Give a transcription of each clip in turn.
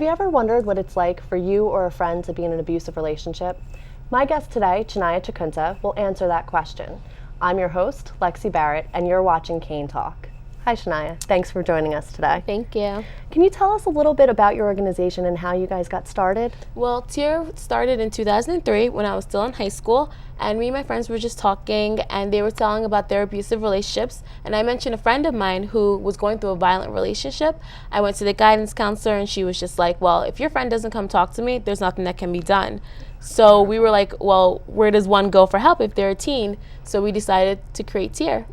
you ever wondered what it's like for you or a friend to be in an abusive relationship? My guest today, Chinonye Chukunta, will answer that question. I'm your host, Lexi Barrett, and you're watching Kean Talk. Hi, Chinonye. Thanks for joining us today. Thank you. Can you tell us a little bit about your organization and how you guys got started? Well, TIER started in 2003 when I was still in high school, and me and my friends were just talking, and they were telling about their abusive relationships, and I mentioned a friend of mine who was going through a violent relationship. I went to the guidance counselor, and she was just like, well, if your friend doesn't come talk to me, there's nothing that can be done. So we were like, well, where does one go for help if they're a teen? So we decided to create TIER.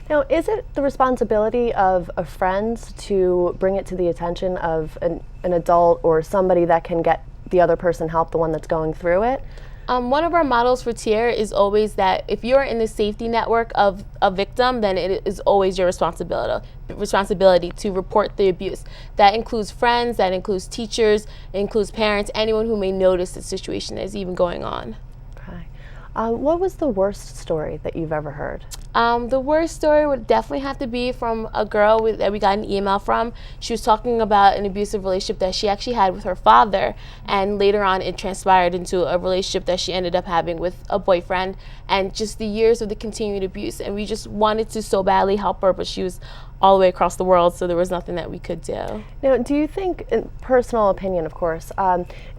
Now, is it the responsibility of a friend to bring it to the attention of an adult or somebody that can get the other person help, the one that's going through it? One of our models for TIER is always that if you're in the safety network of a victim, then it is always your responsibility to report the abuse. That includes friends, that includes teachers, it includes parents, anyone who may notice the situation that is even going on. Okay. What was the worst story that you've ever heard? The worst story would definitely have to be from a girl that we got an email from. She was talking about an abusive relationship that she actually had with her father, and later on it transpired into a relationship that she ended up having with a boyfriend, and just the years of the continued abuse. And we just wanted to so badly help her, but she was all the way across the world, so there was nothing that we could do. Now, do you think, in personal opinion of course,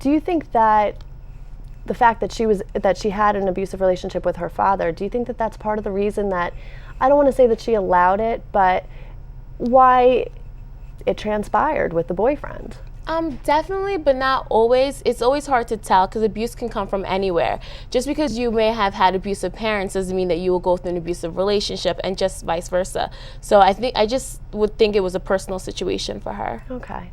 do you think that the fact that she had an abusive relationship with her father, do you think that that's part of the reason that, I don't want to say that she allowed it, but why it transpired with the boyfriend? Definitely, but not always. It's always hard to tell because abuse can come from anywhere. Just because you may have had abusive parents doesn't mean that you will go through an abusive relationship, and just vice versa. So I just would think it was a personal situation for her. Okay.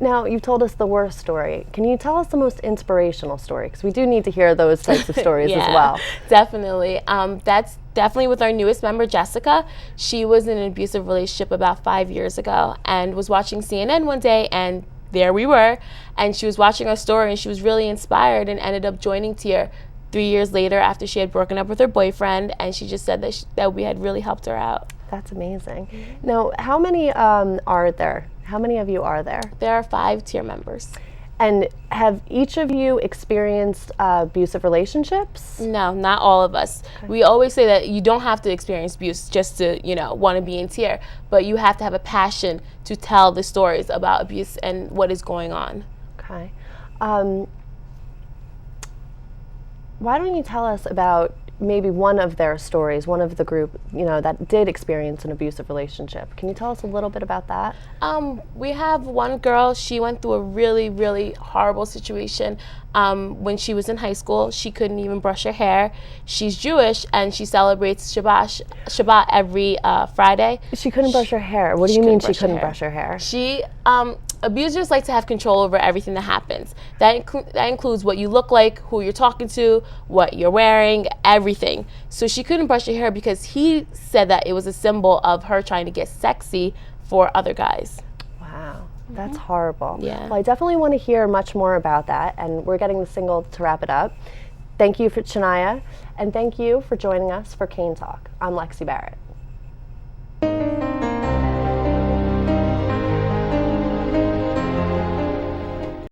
Now, you've told us the worst story. Can you tell us the most inspirational story? Because we do need to hear those types of stories as well. Definitely. That's definitely with our newest member, Jessica. She was in an abusive relationship about 5 years ago and was watching CNN one day, and there we were. And she was watching our story, and she was really inspired and ended up joining TIER 3 years later after she had broken up with her boyfriend, and she just said that we had really helped her out. That's amazing. Now, how many are there? How many of you are there? There are 5 TIER members. And have each of you experienced abusive relationships? No, not all of us. Okay. We always say that you don't have to experience abuse just to, want to be in TIER, but you have to have a passion to tell the stories about abuse and what is going on. Okay. Why don't you tell us about maybe one of their stories, one of the group, that did experience an abusive relationship? Can you tell us a little bit about that? We have one girl. She went through a really, really horrible situation. When she was in high school, she couldn't even brush her hair. She's Jewish, and she celebrates Shabbat every Friday. She couldn't brush her hair. What do you mean she couldn't brush her hair? Abusers like to have control over everything that happens. That includes what you look like, who you're talking to, what you're wearing, everything. So she couldn't brush her hair because he said that it was a symbol of her trying to get sexy for other guys. Wow, that's horrible. Yeah. Well, I definitely want to hear much more about that, and we're getting the single to wrap it up. Thank you for Chinonye, and thank you for joining us for Kean Talk. I'm Lexi Barrett.